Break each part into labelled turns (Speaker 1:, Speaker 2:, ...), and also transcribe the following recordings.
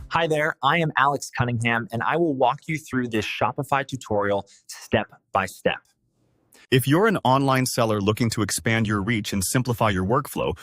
Speaker 1: Hi there, I am Alex Cunningham, and I will walk you through this Shopify tutorial step by step.
Speaker 2: If you're an online seller looking to expand your reach and simplify your workflow,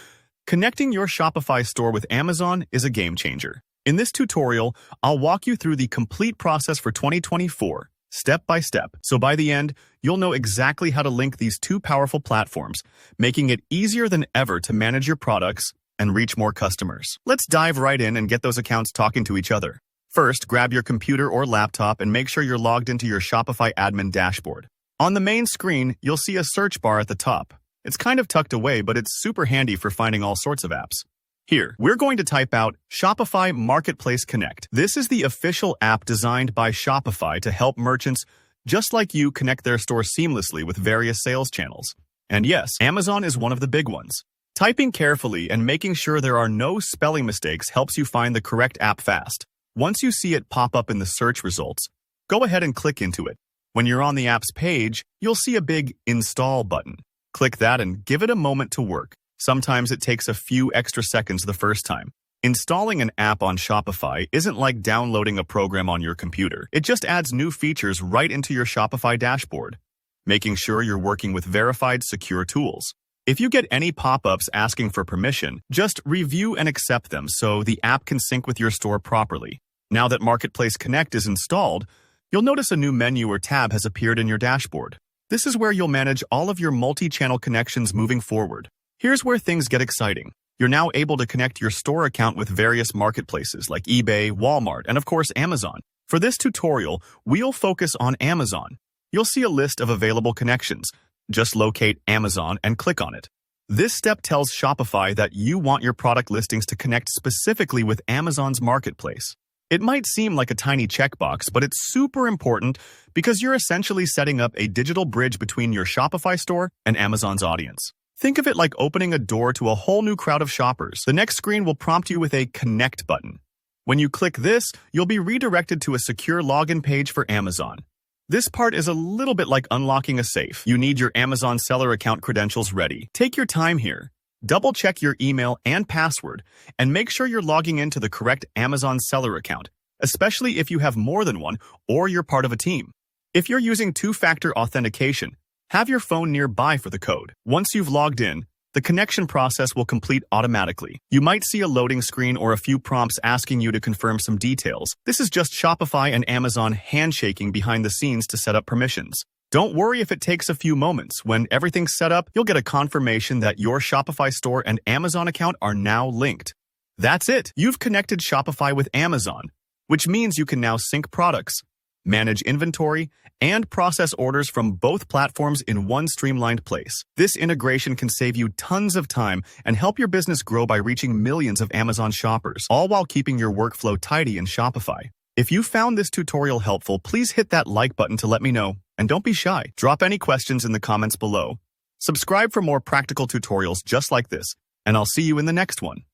Speaker 2: connecting your Shopify store with Amazon is a game changer. In this tutorial, I'll walk you through the complete process for 2024, step by step, so by the end, you'll know exactly how to link these two powerful platforms, making it easier than ever to manage your products and reach more customers. Let's dive right in and get those accounts talking to each other. First, grab your computer or laptop and make sure you're logged into your Shopify admin dashboard. On the main screen, you'll see a search bar at the top. It's kind of tucked away, but it's super handy for finding all sorts of apps. Here, we're going to type out Shopify Marketplace Connect. This is the official app designed by Shopify to help merchants just like you connect their store seamlessly with various sales channels. And yes, Amazon is one of the big ones. Typing carefully and making sure there are no spelling mistakes helps you find the correct app fast. Once you see it pop up in the search results, go ahead and click into it. When you're on the app's page, you'll see a big Install button. Click that and give it a moment to work. Sometimes it takes a few extra seconds the first time. Installing an app on Shopify isn't like downloading a program on your computer. It just adds new features right into your Shopify dashboard, making sure you're working with verified, secure tools. If you get any pop-ups asking for permission, just review and accept them so the app can sync with your store properly. Now that Marketplace Connect is installed, you'll notice a new menu or tab has appeared in your dashboard. This is where you'll manage all of your multi-channel connections moving forward. Here's where things get exciting. You're now able to connect your store account with various marketplaces like eBay, Walmart, and of course Amazon. For this tutorial, we'll focus on Amazon. You'll see a list of available connections. Just locate Amazon and click on it. This step tells Shopify that you want your product listings to connect specifically with Amazon's marketplace. It might seem like a tiny checkbox, but it's super important because you're essentially setting up a digital bridge between your Shopify store and Amazon's audience. Think of it like opening a door to a whole new crowd of shoppers. The next screen will prompt you with a Connect button. When you click this, you'll be redirected to a secure login page for Amazon. This part is a little bit like unlocking a safe. You need your Amazon seller account credentials ready. Take your time here. Double-check your email and password, and make sure you're logging into the correct Amazon seller account, especially if you have more than one or you're part of a team. If you're using two-factor authentication, have your phone nearby for the code. Once you've logged in, the connection process will complete automatically. You might see a loading screen or a few prompts asking you to confirm some details. This is just Shopify and Amazon handshaking behind the scenes to set up permissions. Don't worry if it takes a few moments. When everything's set up, you'll get a confirmation that your Shopify store and Amazon account are now linked. That's it. You've connected Shopify with Amazon, which means you can now sync products, manage inventory, and process orders from both platforms in one streamlined place. This integration can save you tons of time and help your business grow by reaching millions of Amazon shoppers, all while keeping your workflow tidy in Shopify. If you found this tutorial helpful, please hit that like button to let me know. And don't be shy. Drop any questions in the comments below. Subscribe for more practical tutorials just like this, and I'll see you in the next one.